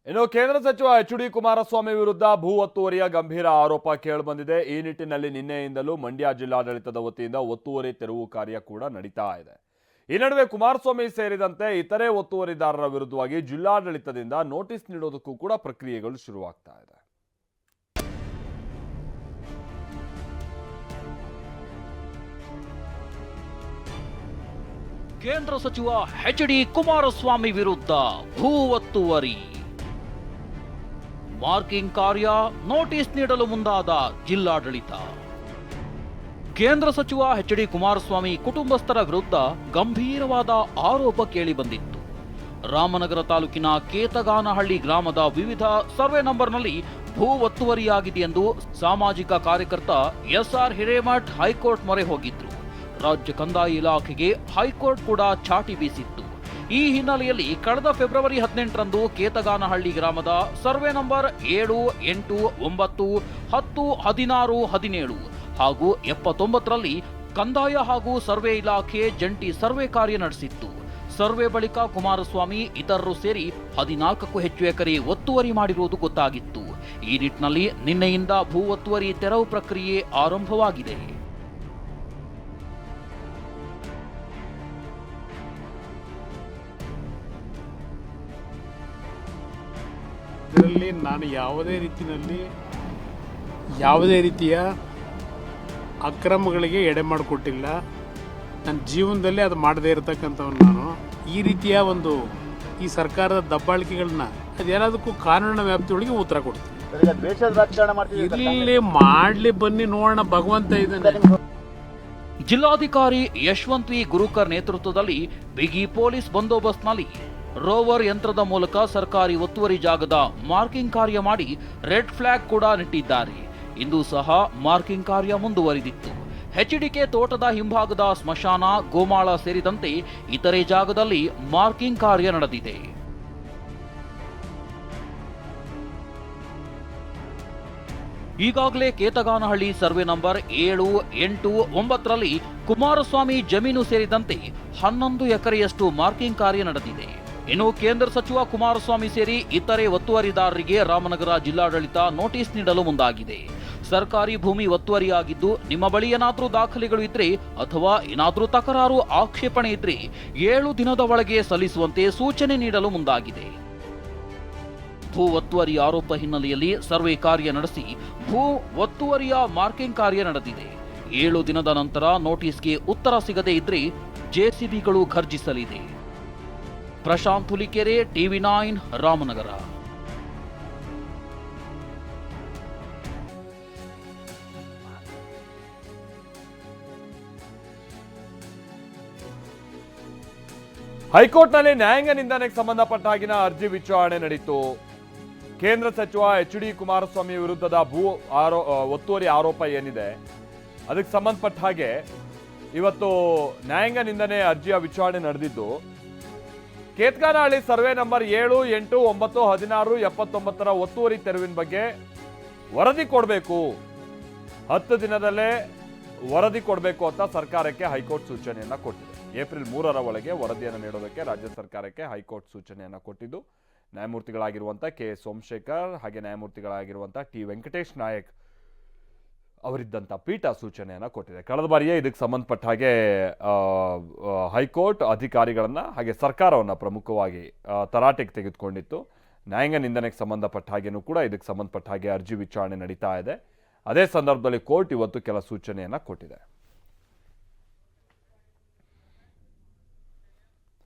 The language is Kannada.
ಇನ್ನು ಕೇಂದ್ರ ಸಚಿವ ಎಚ್.ಡಿ. ಕುಮಾರಸ್ವಾಮಿ ವಿರುದ್ಧ ಭೂ ಒತ್ತುವರಿಯ ಗಂಭೀರ ಆರೋಪ ಕೇಳಿಬಂದಿದೆ. ಈ ನಿಟ್ಟಿನಲ್ಲಿ ನಿನ್ನೆಯಿಂದಲೂ ಮಂಡ್ಯ ಜಿಲ್ಲಾಡಳಿತದ ವತಿಯಿಂದ ಒತ್ತುವರಿ ತೆರವು ಕಾರ್ಯ ಕೂಡ ನಡೀತಾ ಇದೆ. ಈ ನಡುವೆ ಕುಮಾರಸ್ವಾಮಿ ಸೇರಿದಂತೆ ಇತರೆ ಒತ್ತುವರಿದಾರರ ವಿರುದ್ಧವಾಗಿ ಜಿಲ್ಲಾಡಳಿತದಿಂದ ನೋಟಿಸ್ ನೀಡೋದಕ್ಕೂ ಕೂಡ ಪ್ರಕ್ರಿಯೆಗಳು ಶುರುವಾಗ್ತಾ ಇದೆ. ಕೇಂದ್ರ ಸಚಿವ ಎಚ್.ಡಿ. ಕುಮಾರಸ್ವಾಮಿ ವಿರುದ್ಧ ಭೂ ಒತ್ತುವರಿ ಮಾರ್ಕಿಂಗ್ ಕಾರ್ಯ ನೋಟಿಸ್ ನೀಡಲು ಮುಂದಾದ ಜಿಲ್ಲಾಡಳಿತ. ಕೇಂದ್ರ ಸಚಿವ ಎಚ್.ಡಿ. ಕುಮಾರಸ್ವಾಮಿ ಕುಟುಂಬಸ್ಥರ ವಿರುದ್ಧ ಗಂಭೀರವಾದ ಆರೋಪ ಕೇಳಿಬಂದಿತ್ತು. ರಾಮನಗರ ತಾಲೂಕಿನ ಕೇತಗಾನಹಳ್ಳಿ ಗ್ರಾಮದ ವಿವಿಧ ಸರ್ವೆ ನಂಬರ್ನಲ್ಲಿ ಭೂ ಒತ್ತುವರಿಯಾಗಿದೆ ಎಂದು ಸಾಮಾಜಿಕ ಕಾರ್ಯಕರ್ತ ಎಸ್.ಆರ್. ಹಿರೇಮಠ್ ಹೈಕೋರ್ಟ್ ಮೊರೆ ಹೋಗಿದ್ರು. ರಾಜ್ಯ ಕಂದಾಯ ಇಲಾಖೆಗೆ ಹೈಕೋರ್ಟ್ ಕೂಡ ಚಾಟಿ ಬೀಸಿತ್ತು. ಈ ಹಿನ್ನೆಲೆಯಲ್ಲಿ ಕಳೆದ ಫೆಬ್ರವರಿ 18ರಂದು ಕೇತಗಾನಹಳ್ಳಿ ಗ್ರಾಮದ ಸರ್ವೆ ನಂಬರ್ 7, 8, 9, 10, 16, 17 ಹಾಗೂ 79ರಲ್ಲಿ ಕಂದಾಯ ಹಾಗೂ ಸರ್ವೆ ಇಲಾಖೆ ಜಂಟಿ ಸರ್ವೆ ಕಾರ್ಯ ನಡೆಸಿತ್ತು. ಸರ್ವೆ ಬಳಿಕ ಕುಮಾರಸ್ವಾಮಿ ಇತರರು ಸೇರಿ 14ಕ್ಕೂ ಹೆಚ್ಚು ಎಕರೆ ಒತ್ತುವರಿ ಮಾಡಿರುವುದು ಗೊತ್ತಾಗಿತ್ತು. ಈ ನಿಟ್ಟಿನಲ್ಲಿ ನಿನ್ನೆಯಿಂದ ಭೂ ಒತ್ತುವರಿ ತೆರವು ಪ್ರಕ್ರಿಯೆ ಆರಂಭವಾಗಿದೆ. ಇದರಲ್ಲಿ ನಾನು ಯಾವುದೇ ರೀತಿಯ ಅಕ್ರಮಗಳಿಗೆ ಎಡೆ ಮಾಡಿಕೊಟ್ಟಿಲ್ಲ. ನನ್ನ ಜೀವನದಲ್ಲಿ ಅದು ಮಾಡದೇ ಇರತಕ್ಕಂಥವ್ನು ನಾನು. ಈ ರೀತಿಯ ಈ ಸರ್ಕಾರದ ದಬ್ಬಾಳಿಕೆಗಳನ್ನ ಅದೇನಾದಕ್ಕೂ ಕಾನೂನಿನ ವ್ಯಾಪ್ತಿಯೊಳಗೆ ಉತ್ತರ ಕೊಡ್ತೀನಿ. ಇಲ್ಲಿ ಮಾಡಲಿ, ಬನ್ನಿ ನೋಡೋಣ, ಭಗವಂತ ಇದ್ದಾನೆ. ಜಿಲ್ಲಾಧಿಕಾರಿ ಯಶವಂತ್ ವಿ ಗುರುಕರ್ ನೇತೃತ್ವದಲ್ಲಿ ಬಿಗಿ ಪೊಲೀಸ್ ಬಂದೋಬಸ್ತ್ನಲ್ಲಿ ರೋವರ್ ಯಂತ್ರದ ಮೂಲಕ ಸರ್ಕಾರಿ ಒತ್ತುವರಿ ಜಾಗದ ಮಾರ್ಕಿಂಗ್ ಕಾರ್ಯ ಮಾಡಿ ರೆಡ್ ಫ್ಲಾಗ್ ಕೂಡ ನೆಟ್ಟಿದ್ದಾರೆ. ಇಂದು ಸಹ ಮಾರ್ಕಿಂಗ್ ಕಾರ್ಯ ಮುಂದುವರಿದಿತ್ತು. ಎಚ್ಡಿಕೆ ತೋಟದ ಹಿಂಭಾಗದ ಸ್ಮಶಾನ, ಗೋಮಾಳ ಸೇರಿದಂತೆ ಇತರೆ ಜಾಗದಲ್ಲಿ ಮಾರ್ಕಿಂಗ್ ಕಾರ್ಯ ನಡೆದಿದೆ. ಈಗಾಗಲೇ ಕೇತಗಾನಹಳ್ಳಿ ಸರ್ವೆ ನಂಬರ್ 7, 8, 9ರಲ್ಲಿ ಕುಮಾರಸ್ವಾಮಿ ಜಮೀನು ಸೇರಿದಂತೆ 11 ಎಕರೆಯಷ್ಟು ಮಾರ್ಕಿಂಗ್ ಕಾರ್ಯ ನಡೆದಿದೆ. ಇನ್ನು ಕೇಂದ್ರ ಸಚಿವ ಕುಮಾರಸ್ವಾಮಿ ಸೇರಿ ಇತರೆ ಒತ್ತುವರಿದಾರರಿಗೆ ರಾಮನಗರ ಜಿಲ್ಲಾಡಳಿತ ನೋಟಿಸ್ ನೀಡಲು ಮುಂದಾಗಿದೆ. ಸರ್ಕಾರಿ ಭೂಮಿ ಒತ್ತುವರಿಯಾಗಿದ್ದು ನಿಮ್ಮ ಬಳಿ ಏನಾದರೂ ದಾಖಲೆಗಳು ಇದ್ರೆ ಅಥವಾ ಏನಾದರೂ ತಕರಾರು ಆಕ್ಷೇಪಣೆ ಇದ್ರೆ 7 ದಿನದ ಒಳಗೆ ಸಲ್ಲಿಸುವಂತೆ ಸೂಚನೆ ನೀಡಲು ಮುಂದಾಗಿದೆ. ಭೂ ಒತ್ತುವರಿ ಆರೋಪ ಹಿನ್ನೆಲೆಯಲ್ಲಿ ಸರ್ವೆ ಕಾರ್ಯ ನಡೆಸಿ ಭೂ ಒತ್ತುವರಿಯ ಮಾರ್ಕಿಂಗ್ ಕಾರ್ಯ ನಡೆದಿದೆ. 7 ದಿನದ ನಂತರ ನೋಟಿಸ್ಗೆ ಉತ್ತರ ಸಿಗದೇ ಇದ್ರೆ ಜೆಸಿಬಿಗಳು ಘರ್ಜಿಸಲಿದೆ. ಪ್ರಶಾಂತ್ ಹುಲಿಕೆರೆ, TV9 ರಾಮನಗರ. ಹೈಕೋರ್ಟ್ನಲ್ಲಿ ನ್ಯಾಯಾಂಗ ನಿಂದನೆಗೆ ಸಂಬಂಧಪಟ್ಟ ಹಾಗಿನ ಅರ್ಜಿ ವಿಚಾರಣೆ ನಡೆಯಿತು. ಕೇಂದ್ರ ಸಚಿವ ಎಚ್.ಡಿ. ಕುಮಾರಸ್ವಾಮಿ ವಿರುದ್ಧದ ಭೂ ಒತ್ತುವರಿ ಆರೋಪ ಏನಿದೆ ಅದಕ್ಕೆ ಸಂಬಂಧಪಟ್ಟ ಹಾಗೆ ಇವತ್ತು ನ್ಯಾಯಾಂಗ ನಿಂದನೆ ಅರ್ಜಿಯ ವಿಚಾರಣೆ ನಡೆದಿದ್ದು, ಕೇತಗಾನಹಳ್ಳಿ ಸರ್ವೆ ನಂಬರ್ 7, 8, 9, 16, 79ರ ಒತ್ತುವರಿ ತೆರವಿನ ಬಗ್ಗೆ ವರದಿ ಕೊಡಬೇಕು, 10 ದಿನದಲ್ಲೇ ವರದಿ ಕೊಡಬೇಕು ಅಂತ ಸರ್ಕಾರಕ್ಕೆ ಹೈಕೋರ್ಟ್ ಸೂಚನೆಯನ್ನ ಕೊಟ್ಟಿದೆ. ಏಪ್ರಿಲ್ 3ರ ಒಳಗೆ ವರದಿಯನ್ನು ನೀಡೋದಕ್ಕೆ ರಾಜ್ಯ ಸರ್ಕಾರಕ್ಕೆ ಹೈಕೋರ್ಟ್ ಸೂಚನೆಯನ್ನ ಕೊಟ್ಟಿದ್ದು, ನ್ಯಾಯಮೂರ್ತಿಗಳಾಗಿರುವಂಥ ಕೆ.ಎಸ್. ಸೋಮಶೇಖರ್ ಹಾಗೆ ನ್ಯಾಯಮೂರ್ತಿಗಳಾಗಿರುವಂಥ ಟಿ. ವೆಂಕಟೇಶ್ ನಾಯಕ್ ಅವರಿದ್ದಂಥ ಪೀಠ ಸೂಚನೆಯನ್ನು ಕೊಟ್ಟಿದೆ. ಕಳೆದ ಬಾರಿಯೇ ಇದಕ್ಕೆ ಸಂಬಂಧಪಟ್ಟ ಹಾಗೆ ಹೈಕೋರ್ಟ್ ಅಧಿಕಾರಿಗಳನ್ನು ಹಾಗೆ ಸರ್ಕಾರವನ್ನು ಪ್ರಮುಖವಾಗಿ ತರಾಟೆಗೆ ತೆಗೆದುಕೊಂಡಿತ್ತು. ನ್ಯಾಯಾಂಗ ನಿಂದನೆಗೆ ಸಂಬಂಧಪಟ್ಟ ಹಾಗೆಯೂ ಕೂಡ ಇದಕ್ಕೆ ಸಂಬಂಧಪಟ್ಟ ಹಾಗೆ ಅರ್ಜಿ ವಿಚಾರಣೆ ನಡೀತಾ ಇದೆ. ಅದೇ ಸಂದರ್ಭದಲ್ಲಿ ಕೋರ್ಟ್ ಇವತ್ತು ಕೆಲ ಸೂಚನೆಯನ್ನು ಕೊಟ್ಟಿದೆ.